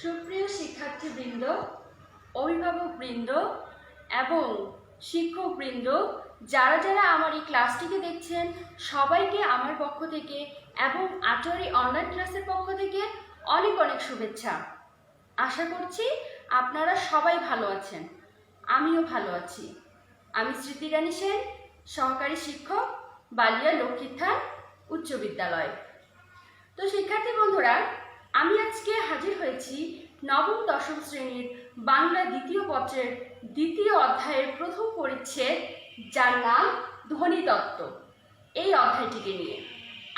সুপ্রিয় শিক্ষার্থীবৃন্দ, অভিভাবকবৃন্দ এবং শিক্ষকবৃন্দ, যারা যারা আমার এই ক্লাসটিকে দেখছেন সবাইকে আমার পক্ষ থেকে এবং আচারি অনলাইন ক্লাসের পক্ষ থেকে অনেক অনেক শুভেচ্ছা। আশা করছি আপনারা সবাই ভালো আছেন, আমিও ভালো আছি। আমি স্মৃতি রানী সেন, সহকারী শিক্ষক, বালিয়া লক্ষ্মীথান উচ্চ বিদ্যালয়। তো শিক্ষার্থী বন্ধুরা, আমি আজকে হাজির হয়েছি নবম দশম শ্রেণীর বাংলা দ্বিতীয় পত্রের দ্বিতীয় অধ্যায়ের প্রথম পরিচ্ছেদ, যার নাম ধ্বনিতত্ত্ব, এই অধ্যায়টিকে নিয়ে।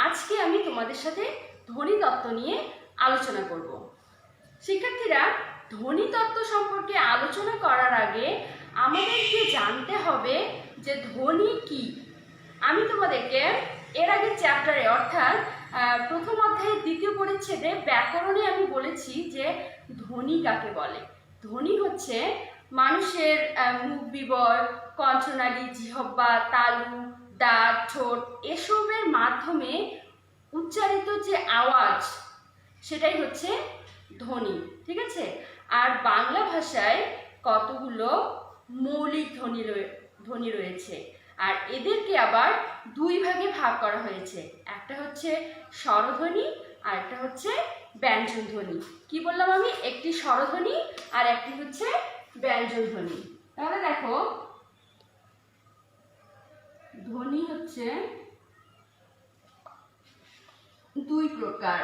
আজকে আমি তোমাদের সাথে ধ্বনিতত্ত্ব নিয়ে আলোচনা করব। শিক্ষার্থীরা, ধ্বনিতত্ত্ব সম্পর্কে আলোচনা করার আগে আমাদেরকে জানতে হবে যে ধ্বনি কি। আমি তোমাদেরকে এর আগে চ্যাপ্টারে অর্থাৎ প্রথম অধ্যায়ের দ্বিতীয় পরিচ্ছেদে ব্যাকরণে আমি বলেছি যে ধ্বনি কাকে বলে। ধ্বনি হচ্ছে মানুষের মুখ বিবর, কণ্ঠনালী, জিহ্বা, তালু, দাঁত, ঠোঁট এসবের মাধ্যমে উচ্চারিত যে আওয়াজ, সেটাই হচ্ছে ধ্বনি। ঠিক আছে? আর বাংলা ভাষায় কতগুলো মৌলিক ধ্বনি রয়েছে, আর এদেরকে আবার দুই ভাগে ভাগ করা হয়েছে। একটা হচ্ছে স্বরধ্বনি আর একটা হচ্ছে ব্যঞ্জন ধ্বনি। কি বললাম আমি? একটি স্বরধ্বনি আর একটি হচ্ছে ব্যঞ্জন ধ্বনি। তাহলে দেখো, ধ্বনি হচ্ছে দুই প্রকার।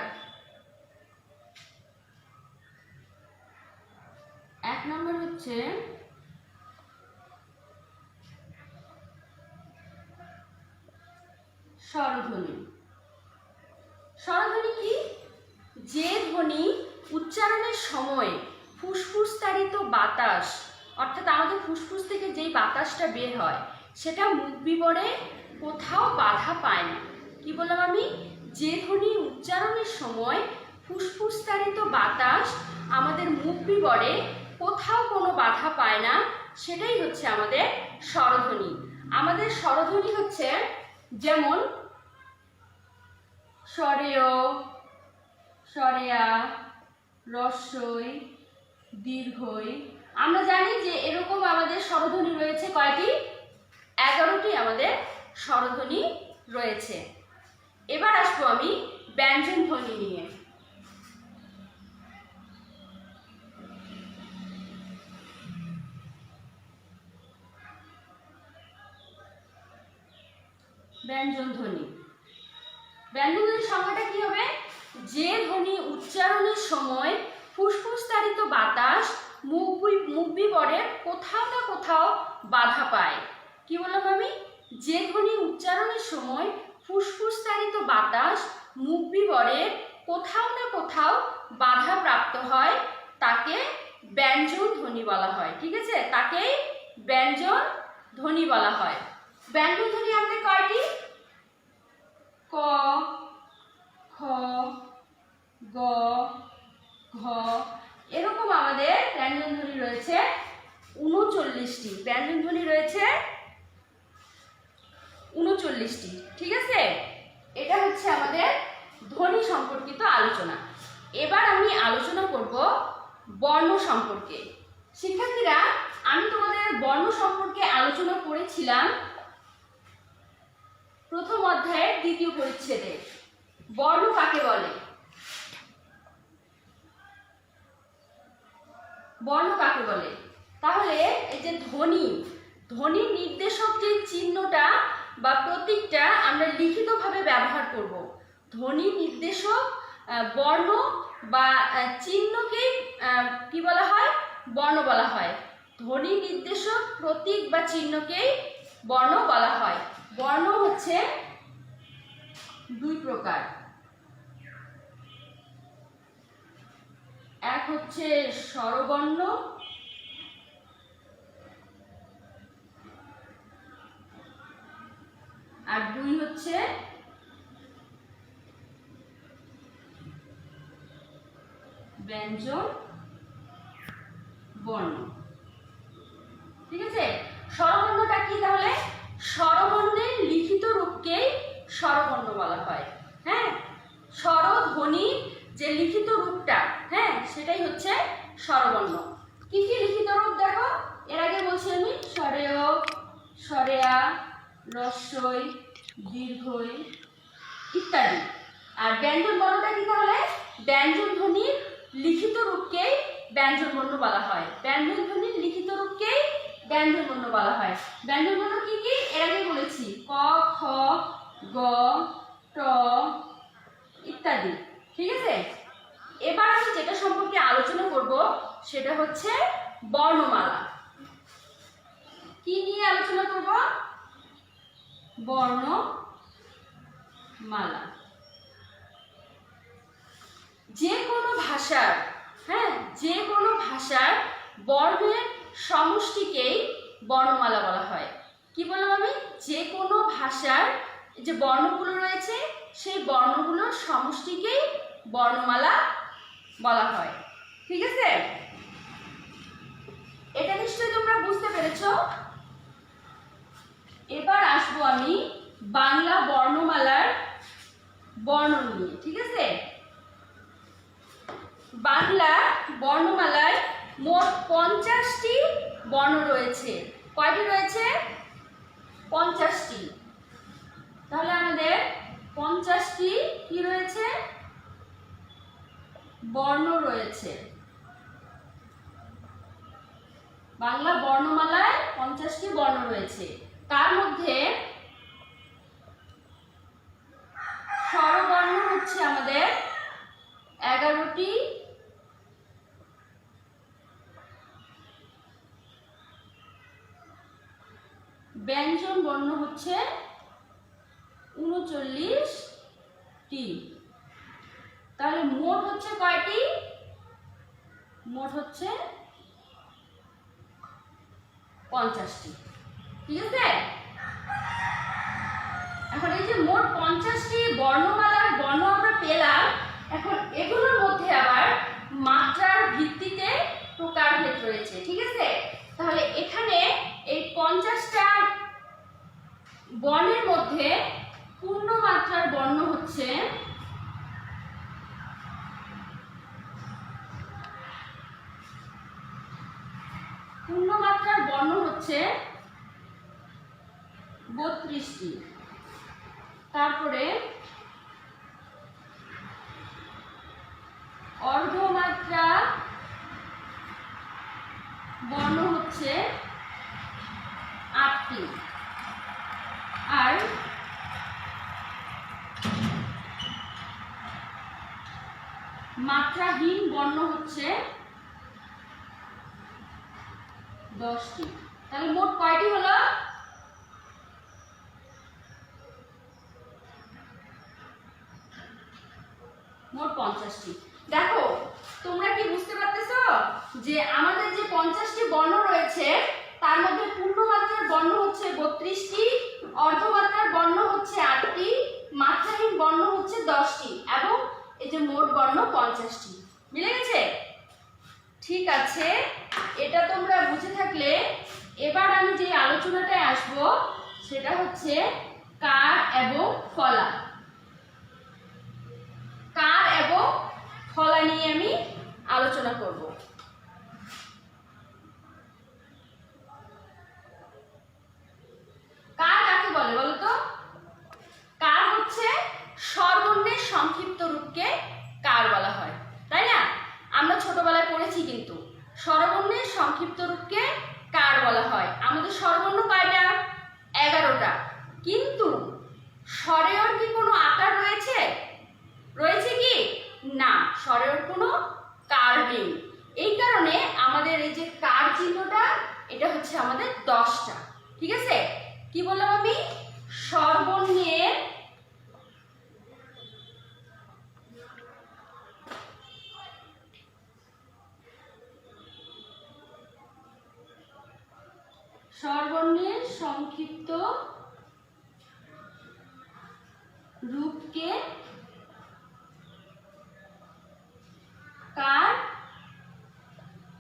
এক নম্বর হচ্ছে স্বরধ্বনি। স্বরধ্বনি কি? যে ধ্বনি উচ্চারণের সময় ফুসফুস তাড়িত বাতাস, অর্থাৎ আমাদের ফুসফুস থেকে যেই বাতাসটা বের হয় সেটা মুখ বিবরে কোথাও বাধা পায় না। কি বললাম আমি? যে ধ্বনি উচ্চারণের সময় ফুসফুস তাড়িত বাতাস আমাদের মুখ বিবরে কোথাও কোনো বাধা পায় না, সেটাই হচ্ছে আমাদের স্বরধ্বনি। আমাদের স্বরধ্বনি হচ্ছে যেমন স্বরেয়, স্বরেয়া, রস্বই, দীর্ঘই। আমরা জানি যে এরকম আমাদের স্বরধ্বনি রয়েছে কয়টি? 11টি আমাদের স্বরধ্বনি রয়েছে। এবার আসবো আমি ব্যঞ্জন ধ্বনি নিয়ে। ব্যঞ্জন ধ্বনি। ব্যঞ্জন ধ্বনির সংজ্ঞাটা কি হবে? যে ধ্বনি উচ্চারণের সময় ফুসফুস তাড়িত বাতাস মুখ বিবরের কোথাও না কোথাও বাধা পায়। কি বললাম আমি? যে ধ্বনি উচ্চারণের সময় ফুসফুস তাড়িত বাতাস মুখ বিবরের কোথাও না কোথাও বাধা প্রাপ্ত হয় তাকে ব্যঞ্জন ধ্বনি বলা হয়। ঠিক আছে? তাকেই ব্যঞ্জন ধ্বনি বলা হয়। ব্যঞ্জন ধ্বনি আমাদের কয়টি? ক, খ, গ, ঘ, এরকম আমাদের ব্যঞ্জন ধ্বনি রয়েছে 39টি। ব্যঞ্জন ধ্বনি রয়েছে 39টি। ঠিক আছে? এটা হচ্ছে আমাদের ধ্বনি সম্পর্কিত আলোচনা। এবার আমি আলোচনা করব বর্ণ সম্পর্কে। শিক্ষার্থীরা, আমি তোমাদের বর্ণ সম্পর্কে আলোচনা করেছিলাম প্রথম অধ্যায়ের দ্বিতীয় পরিচ্ছেদে। বর্ণ কাকে বলে? বর্ণ কাকে বলে? তাহলে এই যে ধ্বনি নির্দেশক যে চিহ্নটা বা প্রতীকটা আমরা লিখিতভাবে ব্যবহার করব। ধ্বনি নির্দেশক বর্ণ বা চিহ্নকেই কি বলা হয়? বর্ণ বলা হয়। ধ্বনি নির্দেশক প্রতীক বা চিহ্নকেই বর্ণ বলা হয়। বর্ণ হচ্ছে দুই প্রকার। এক হচ্ছে স্বরবর্ণ আর দুই হচ্ছে ব্যঞ্জন বর্ণ। ঠিক আছে? স্বরবর্ণটা কি তাহলে? স্বরবর্ণের লিখিত রূপকেই স্বরবর্ণ বলা হয়। হ্যাঁ, স্বরধ্বনির যে লিখিত রূপটা হ্যাঁ, সেটাই হচ্ছে স্বরবর্ণ। কি কি লিখিত রূপ দেখো, এর আগে বলছি আমি স্বরেয়, স্বরেয়া, রস্বই, দীর্ঘই ইত্যাদি। আর ব্যঞ্জন বর্ণটা কি তাহলে? ব্যঞ্জন ধ্বনির লিখিত রূপকেই ব্যঞ্জন বর্ণ বলা হয়। ব্যঞ্জন ধ্বনির লিখিত রূপকেই ব্যঞ্জন বর্ণ বলা হয়। ব্যঞ্জন বর্ণ কি কি এর আগে বলেছি, ক, খ, গ, ট ইত্যাদি। ঠিক আছে, এবার আমি যেটা সম্পর্কে আলোচনা করব সেটা হচ্ছে বর্ণমালা। কি নিয়ে আলোচনা করব? বর্ণমালা। যে কোনো ভাষার, হ্যাঁ, যে কোনো ভাষার বর্ণের সমষ্টিকেই বর্ণমালা বলা হয়। কি বললাম আমি? যে কোনো ভাষার যে বর্ণগুলো রয়েছে সেই বর্ণগুলোর সমষ্টিকেই বর্ণমালা বলা হয়। ঠিক আছে, এটা নিশ্চয়ই তোমরা বুঝতে পেরেছো। এবার আসবো আমি বাংলা বর্ণমালার বর্ণন নিয়ে। ঠিক আছে, বাংলা বর্ণমালায় মোট 50টি বর্ণ রয়েছে। কয়টি রয়েছে? 50টি। তাহলে আমাদের 50টি কি রয়েছে? বর্ণ রয়েছে। বাংলা বর্ণমালায় 50টি বর্ণ রয়েছে। তার মধ্যে স্বরবর্ণ হচ্ছে আমাদের 11টি, ব্যঞ্জন বর্ণ হচ্ছে 39টি। তাহলে মোট হচ্ছে কয়টি? মোট হচ্ছে 50টি। ঠিক আছে, এখন এই যে মোট 50টি বর্ণমালার বর্ণ আমরা পেলাম, এখন এগুলোর মধ্যে আবার মাত্রার ভিত্তিতে প্রকারভেদ রয়েছে। ঠিক আছে, তাহলে এখানে এই 50টা বর্ণের মধ্যে পূর্ণ মাত্রার বর্ণ হচ্ছে পূর্ণমাত্রার বর্ণ হচ্ছে 32টি। তারপরে অর্ধমাত্রা বর্ণ হচ্ছে 8টি। আর মাত্রাহীন বর্ণ হচ্ছে 10টি। তাহলে মোট কয়টি হলো? মোট 50টি। দেখো, তোমরা কি বুঝতে পারতেছো যে আমাদের যে 50টি বর্ণ রয়েছে তার মধ্যে পূর্ণমাত্রার বর্ণ হচ্ছে 32টি, অর্ধমাত্রার বর্ণ হচ্ছে 8টি, মাত্রাহীন বর্ণ হচ্ছে 10টি এবং এই যে মোট বর্ণ 50টি। মিলে গেছে? ঠিক আছে, এটা তোমরা বুঝে থাকলে এবার আমি যে আলোচনাটায় আসব সেটা হচ্ছে কার এবং ফলা। কার এবং ফলা নিয়ে আমি আলোচনা করব। কার কাকে বলে বলো তো? কার হচ্ছে স্বরবর্ণের সংক্ষিপ্ত রূপকে কার বলা হয়, তাই না? আমরা ছোটবেলায় পড়েছি কিন্তু স্বরবর্ণের সংক্ষিপ্ত রূপকে কার বলা হয়। আমাদের স্বরবর্ণ কয়টা? 11টা। কিন্তু স্বরের কি কোনো আকার রয়েছে? রয়েছে কি? না, স্বরের কোনো কার নেই। এই কারণে আমাদের এই যে কার চিহ্নটা এটা হচ্ছে আমাদের 10টা। ঠিক আছে, কি বললাম আমি? স্বরবর্ণের স্বরবর্ণের সংক্ষিপ্ত রূপকে কার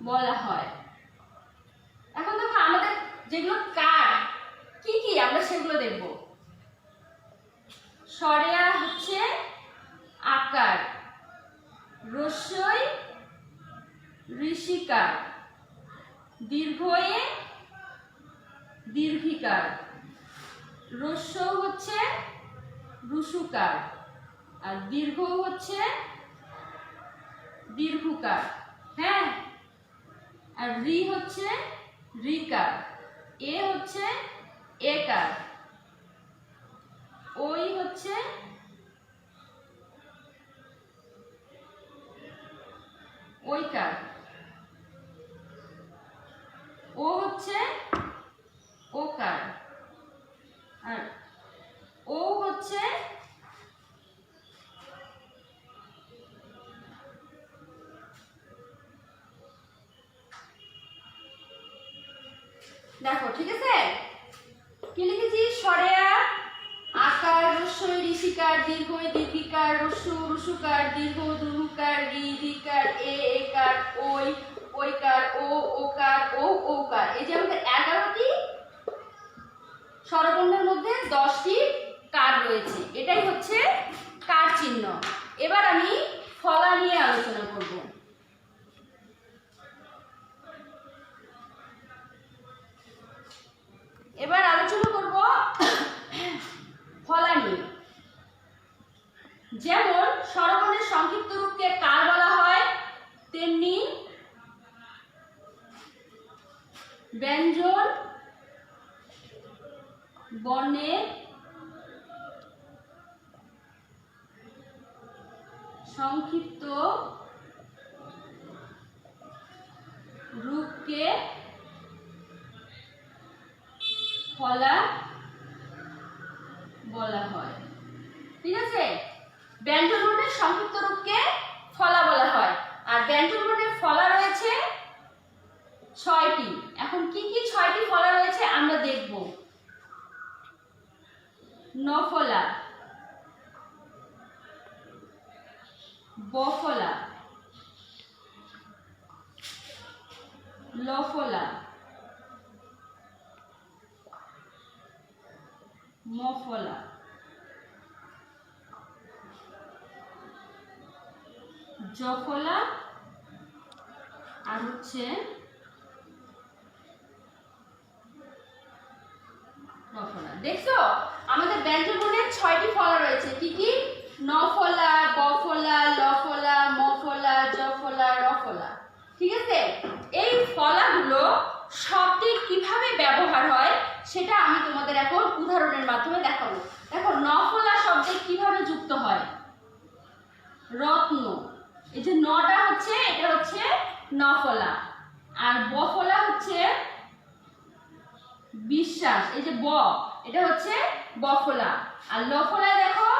বলা হয়। এখন দেখো আমাদের যেগুলো কার কি কি আমরা সেগুলো দেখব। স্বরেয়া হচ্ছে আকার, রস্বই ঋষিকার, দীর্ঘ এ দীর্ঘিকার, হ্রস্ব হচ্ছে রুসুকার, আর দীর্ঘ হচ্ছে দীর্ঘকার। হ্যাঁ, আর রি হচ্ছে রিকার, এ হচ্ছে একার, ওই হচ্ছে ওইকার, ও হচ্ছে ওকার, আর ও হচ্ছে দেখো, ঠিক আছে? কি লিখেছি? স্বরেয়া, আকার, হ্রস্বই ঋষিকার, দীর্ঘই দীর্ঘিকার, হ্রস্ব রুসুকার, দীর্ঘ দুরুকার, রি রিকার, এ একার, ওই ওইকার, ও ওকার, ও ওকার। এই যে আমাদের 11টি স্বরবর্ণের মধ্যে 10টি কার রয়েছে। এটাই হচ্ছে কার চিহ্ন। এবার আমি ফলা নিয়ে আলোচনা করব। এবার আলোচনা করব ফলা নিয়ে। যেমন স্বরবর্ণের সংক্ষিপ্ত রূপকে কার বলা হয়, তেমনি ব্যঞ্জন বর্ণের সংক্ষিপ্ত রূপকে ফলা বলা হয়। ঠিক আছে? ব্যঞ্জন বর্ণের সংক্ষিপ্ত রূপকে ফলা বলা হয়। আর ব্যঞ্জন বর্ণের ফলা রয়েছে 6টি। এখন কি কি 6টি ফলা রয়েছে আমরা দেখব। নফলা, বফলা, লফলা, মফলা, জফলা, আর হচ্ছে রফলা। দেখছো আমাদের ব্যঞ্জন বর্ণের 6টি ফলা রয়েছে। কি কি? নফলা, বফলা, লফলা, মফলা, জফলা, রফলা। ঠিক আছে? এই ফলাগুলো শব্দে কিভাবে ব্যবহার হয় সেটা আমি তোমাদের এখন উদাহরণের মাধ্যমে দেখাবো। দেখো, নফলা শব্দে কিভাবে যুক্ত হয়। রত্ন, এই যে নটা হচ্ছে, এটা হচ্ছে নফলা। আর বফলা হচ্ছে বিশ্বাস, এই যে ব, এটা হচ্ছে বফলা। আর লফলা দেখো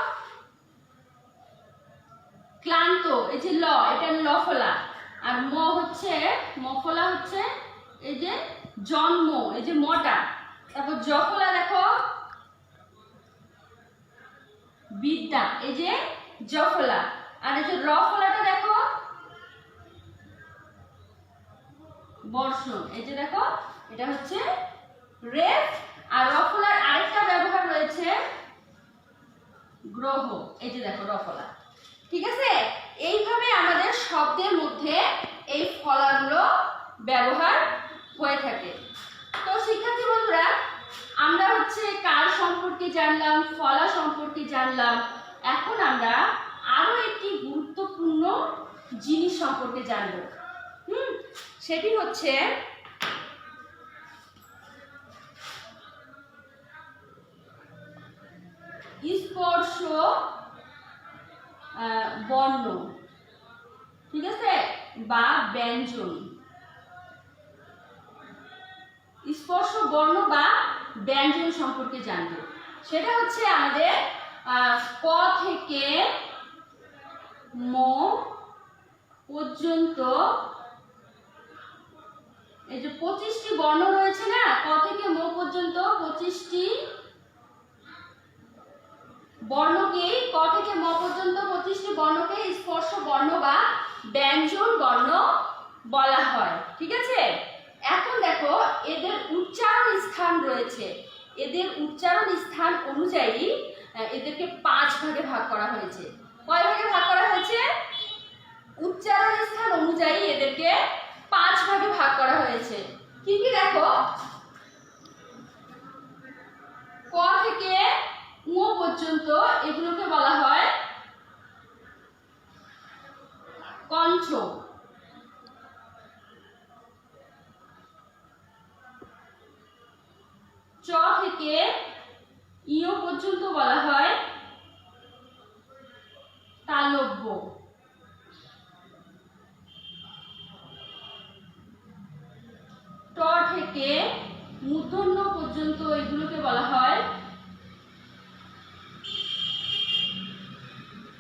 ক্লান্ত, এই যে ল, এটা লফলা। আর ম হচ্ছে মফলা হচ্ছে এই যে জন্ম, এই যে মটা। তারপর জফলা দেখো বিদ্যা, এই যে জফলা। আর এই যে রফলাটা দেখো বর্ষণ, এই যে দেখো এটা হচ্ছে রেফ। আর রফলার আরেকটা ব্যবহার রয়েছে গ্রহ, এই যে দেখো রফলা। ঠিক আছে? এইভাবে আমাদের শব্দের মধ্যে এই ফলাগুলো ব্যবহার হয়ে থাকে। তো শিক্ষার্থী বন্ধুরা, আমরা হচ্ছে কার সম্পর্কে জানলাম, ফলা সম্পর্কে জানলাম। এখন আমরা আরো একটি গুরুত্বপূর্ণ জিনিস সম্পর্কে জানব। সেটি হচ্ছে স্পর্শ বর্ণ। ঠিক আছে? বা ব্যঞ্জন। স্পর্শ বর্ণ বা ব্যঞ্জন সম্পর্কে জানব। সেটা হচ্ছে আমাদের ক থেকে ম পর্যন্ত এই যে 25টি বর্ণ রয়েছে না, ক থেকে ম পর্যন্ত 25টি বর্ণকে, ক থেকে ম পর্যন্ত 25টি বর্ণকে স্পর্শ বর্ণ বা ব্যঞ্জন বর্ণ বলা হয়। ঠিক আছে? এখন দেখো এদের উচ্চারণ স্থান রয়েছে। এদের উচ্চারণ স্থান অনুযায়ী এদেরকে 5 ভাগে ভাগ করা হয়েছে। কয় ভাগে ভাগ করা হয়েছে? উচ্চারণ স্থান অনুযায়ী এদেরকে 5 ভাগে ভাগ করা হয়েছে। কি কি দেখো, ক থেকে উ পর্যন্ত এগুলোকে বলা হয় কণ্ঠ। চ থেকে ইয় পর্যন্ত বলা হয় তালব্য। ট থেকে মূর্ধন্য পর্যন্ত এগুলোকে বলা হয়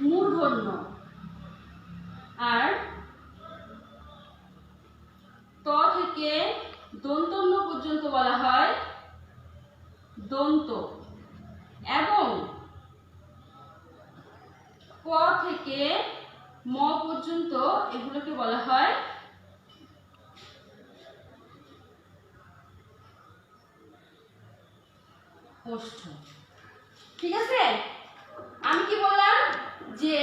মূর্ধন্য। আর ত থেকে দন্তন্য পর্যন্ত বলা হয় দন্ত। এবং ক থেকে ম পর্যন্ত এগুলোকে বলা হয় ওষ্ঠ। ঠিক আছে, আমি কি বললাম যে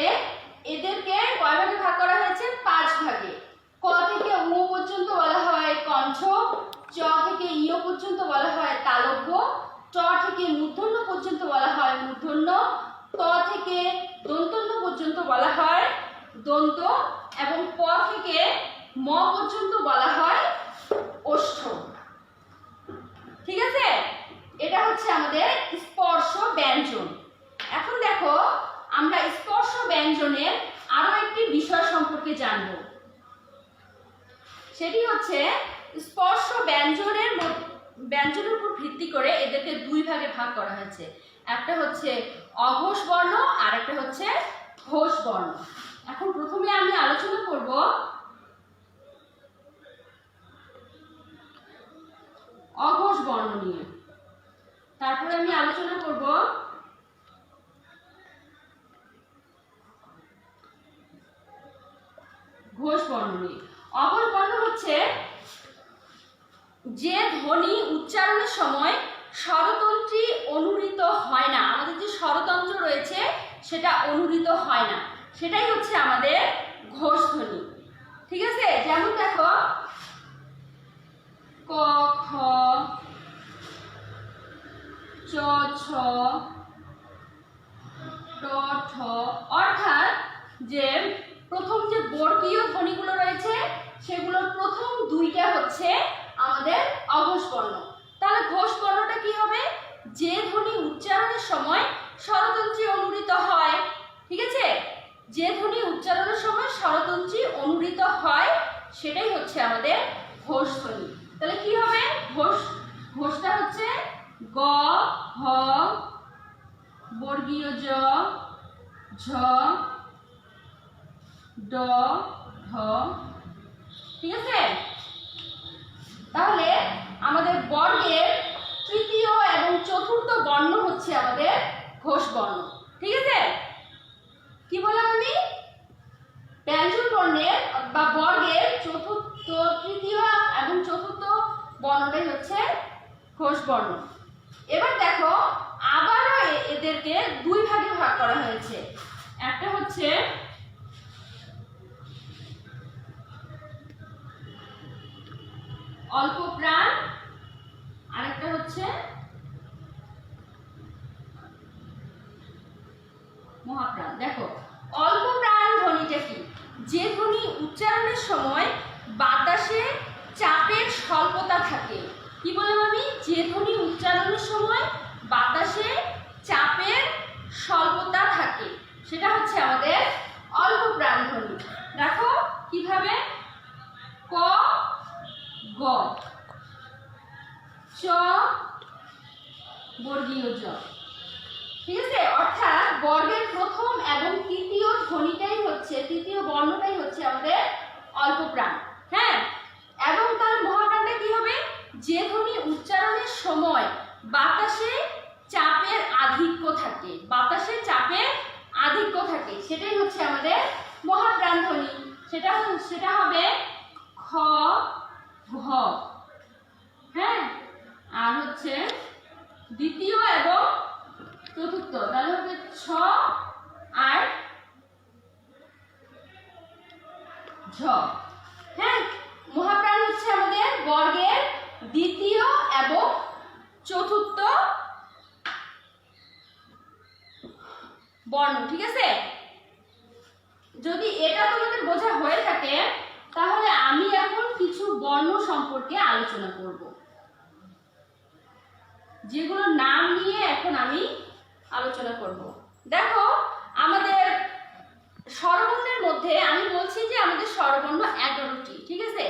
এদেরকে কয় ভাগে ভাগ করা হয়েছে? 5 ভাগে। ক থেকে উ পর্যন্ত বলা হয় কণ্ঠ, চ থেকে ইয় পর্যন্ত বলা হয় তালব্য, ট থেকে মূর্ধন্য পর্যন্ত বলা হয় মূর্ধন্য, ত থেকে দন্তন্য পর্যন্ত বলা হয় দন্ত, এবং প থেকে ম পর্যন্ত বলা হয় ওষ্ঠ। ঠিক আছে, এটা হচ্ছে আমাদের স্পর্শ ব্যঞ্জন। এখন দেখো, আমরা স্পর্শ ব্যঞ্জনের আরো একটি বিষয় সম্পর্কে জানব। সেটি হচ্ছে স্পর্শ ব্যঞ্জনের উপর ভিত্তি করে এদেরকে 2 ভাগে ভাগ করা হয়েছে। একটা হচ্ছে অঘোষ বর্ণ আর একটা হচ্ছে ঘোষ বর্ণ। এখন প্রথমে আমি আলোচনা করব অঘোষ বর্ণ নিয়ে, তারপরে আমি আলোচনা করব ঘোষ বর্ণ নিয়ে। অঘোষ বর্ণ হচ্ছে যে ধ্বনি উচ্চারণের সময় স্বরতন্ত্রী অনুরিত হয় না, আমাদের যে স্বরতন্ত্র রয়েছে সেটা অনুরিত হয় না, সেটাই হচ্ছে আমাদের ঘোষ ধ্বনি। ঠিক আছে, যেমন দেখো ক, খ, চ, ছ, ট, ঠ, অর্থাৎ যে প্রথম যে বর্গীয় ধ্বনিগুলো রয়েছে সেগুলোর প্রথম 2টা হচ্ছে আমাদের অঘোষ বর্ণ। তাহলে ঘোষ বর্ণটা কি হবে? যে ধ্বনি উচ্চারণের সময় স্বরতন্ত্রী অনুরিত হয়। ঠিক আছে, যে ধ্বনি উচ্চারণের সময় স্বরতন্ত্রী অনুরিত হয় সেটাই হচ্ছে আমাদের ঘোষ ধ্বনি। তাহলে কি হবে? ঘোষটা হচ্ছে গ, হ, বর্গীয় জ, ঝ, ড, ঢ। ঠিক আছে, তাহলে আমাদের বর্গের তৃতীয় এবং চতুর্থ বর্ণ হচ্ছে আমাদের ঘোষ বর্ণ। ঠিক আছে, কি বললাম আমি? ব্যঞ্জন বর্ণের বা বর্গের তৃতীয় এবং চতুর্থ বর্ণটাই হচ্ছে ঘোষ বর্ণ। এবার দেখো, আবারও এদেরকে 2 ভাগে ভাগ করা হয়েছে। একটা হচ্ছে অল্প প্রাণ, আরেকটা হচ্ছে মহাপ্রাণ। দেখো, অল্প প্রাণ ধ্বনিটা কি? যে ধ্বনি উচ্চারণের সময় বাতাসে চাপের স্বল্পতা থাকে। কি বললাম আমি? যে ধ্বনি উচ্চারণের সময় বাতাসে চাপের স্বল্পতা থাকে সেটা হচ্ছে আমাদের অল্প প্রাণ ধ্বনি। দেখো কিভাবে, ক, গ, চ, বর্গীয় জ। ঠিক আছে, অর্থাৎ বর্গের প্রথম এবং তৃতীয় ধ্বনিটাই হচ্ছে, তৃতীয় বর্ণটাই হচ্ছে আমাদের অল্প প্রাণ। হ্যাঁ, এবং তার মহাপ্রাণটা কি হবে? যে ধ্বনি উচ্চারণের সময় বাতাসে চাপের আধিক্য থাকে, বাতাসে চাপের আধিক্য থাকে সেটাই হচ্ছে আমাদের মহাপ্রাণ ধ্বনি। সেটা হবে খ, ঘ। হ্যাঁ, আর হচ্ছে দ্বিতীয় এবং চতুর্থ, তাহলে হবে ছ আর বর্ণ, ঠিক আছে? যদি এটা তোমাদের বোঝা হয়ে থাকে তাহলে আমি এখন কিছু বর্ণ সম্পর্কে আলোচনা করব, যেগুলো নাম নিয়ে এখন আমি আলোচনা করব। দেখো, আমাদের স্বরবর্ণের মধ্যে আমি বলছি যে আমাদের স্বরবর্ণ 11টি, ঠিক আছে?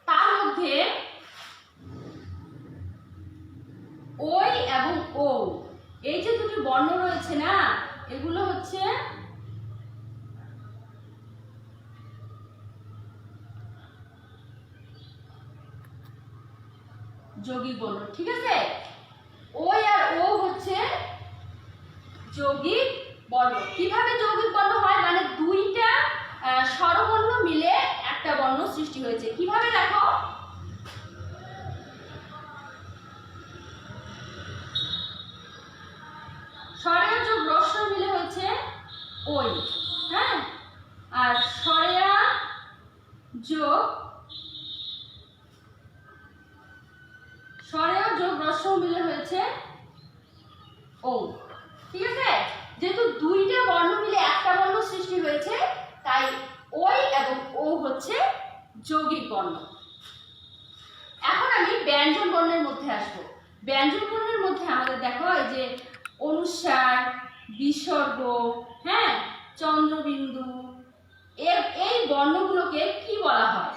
তার মধ্যে ওই এবং ও, এই যে দুটি বর্ণ রয়েছে না, এগুলো হচ্ছে যৌগিক বর্ণ, ঠিক আছে? ওই আর ও হচ্ছে যৌগিক বর্ণ। কিভাবে যৌগিক বর্ণ হয়, মানে দুইটা স্বরবর্ণ মিলে একটা বর্ণ সৃষ্টি হয়েছে। কিভাবে দেখো, স্বরেয় যোগ রস্বই মিলে হয়েছে ওই, হ্যাঁ? আর স্বরেয়া যোগ রস্বই মিলে হয়েছে ও, ঠিক আছে? যেহেতু দুইটা বর্ণ মিলে একটা বর্ণ সৃষ্টি হয়েছে, তাই ওই এবং ও হচ্ছে যৌগিক বর্ণ। এখন আমি ব্যঞ্জন বর্ণের মধ্যে আসব। ব্যঞ্জন বর্ণের মধ্যে আমাদের দেখো এই যে অনুস্বার, বিসর্গ, হ্যাঁ, চন্দ্রবিন্দু, এই বর্ণগুলোকে কি বলা হয়?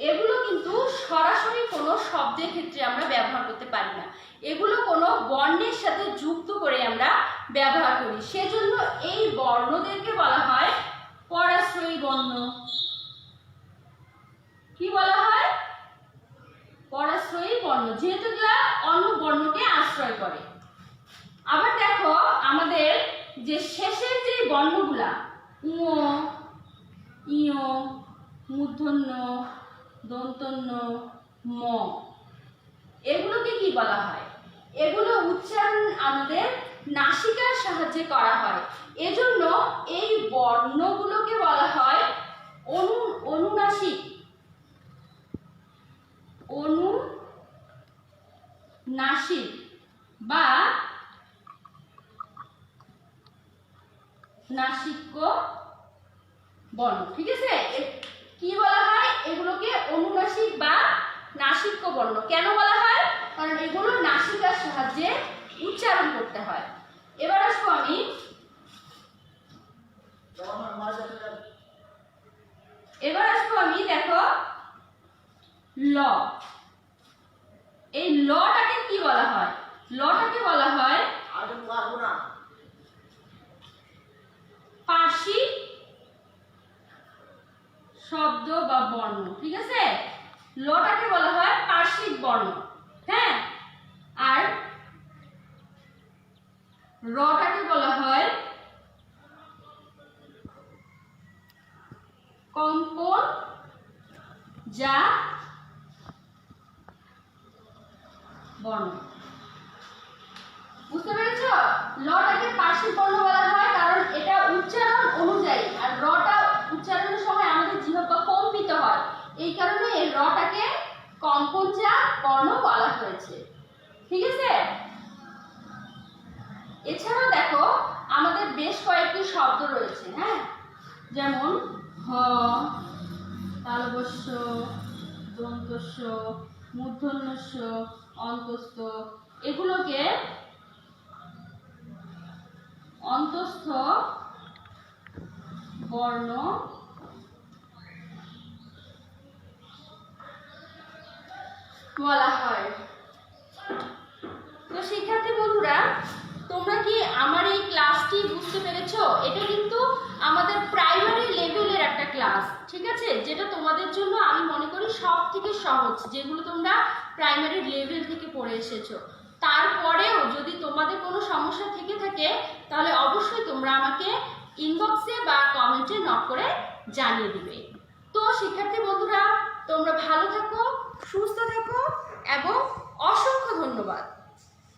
এগুলো কিন্তু সরাসরি কোনো শব্দের ক্ষেত্রে আমরা ব্যবহার করতে পারি না, এগুলো কোনো বর্ণের সাথে যুক্ত করে আমরা ব্যবহার করি। সেজন্য এই বর্ণদেরকে বলা হয় পরাশ্রয়ী বর্ণ। কি বলা হয়? পরাশ্রয়ী বর্ণ, যেহেতু এগুলা অন্য বর্ণকে আশ্রয় করে। আবার দেখো, আমাদের যে শেষের যে বর্ণগুলা উ, ইয়, মূর্ধন্য, দন্তন্য, ম, এগুলোকে কি বলা হয়? এগুলো উচ্চারণ আমাদের নাসিকার সাহায্যে করা হয়, এজন্য এই বর্ণগুলোকে বলা হয় অনুনাসিক, অনুনাসিক বা নাসিক্য বর্ণ, ঠিক আছে? কি বলা হয়? এগুলোকে অনুনাসিক বা নাসিক্য বর্ণ। কেন বলা হয়? কারণ এগুলো নাসিকার সাহায্যে উচ্চারণ করতে হয়। এবার আসবো আমি দেখো ল। এই লটাকে কি বলা হয়? লটাকে বলা হয় পার্শ্বিক শব্দ বা বর্ণ, ঠিক আছে? লটাকে বলা হয় পার্শ্বিক বর্ণ, হ্যাঁ? আর রটাকে বলা হয় কম্পন যা বর্ণ। বুঝতে পেরেছো? লটাকে পার্শ্বিক বর্ণ বলা হয় কারণ এটা উচ্চারণ অনুযায়ী, আর রটা উচ্চারণের সময় আমাদের জিহ্বা কম্পিত হয়, এই কারণে এই রটাকে কম্পনজাত বর্ণ বলা হয়েছে, ঠিক আছে? এছাড়াও দেখো আমাদের বেশ কয়েকটি শব্দ রয়েছে, হ্যাঁ, যেমন হ, তালবস্য, দন্তস্য, মূর্ধন্যস্য, অন্তস্থ, এগুলোকে অন্তস্থ বর্ণ বলা হয়। তো শিক্ষার্থী বন্ধুরা, তোমরা কি আমার এই ক্লাসটি বুঝতে পেরেছো? এটা কিন্তু আমাদের প্রাইমারি লেভেলের একটা ক্লাস, ঠিক আছে? যেটা তোমাদের জন্য আমি মনে করি সব থেকে সহজ, যেগুলো তোমরা প্রাইমারি লেভেল থেকে পড়ে এসেছো। তারপরেও যদি তোমাদের কোনো সমস্যা থেকে থাকে তাহলে অবশ্যই তোমরা আমাকে ইনবক্সে বা কমেন্টে নক করে জানিয়ে দিবে। তো শিক্ষার্থী বন্ধুরা, তোমরা ভালো থাকো, সুস্থ থাকো এবং অসংখ্য ধন্যবাদ।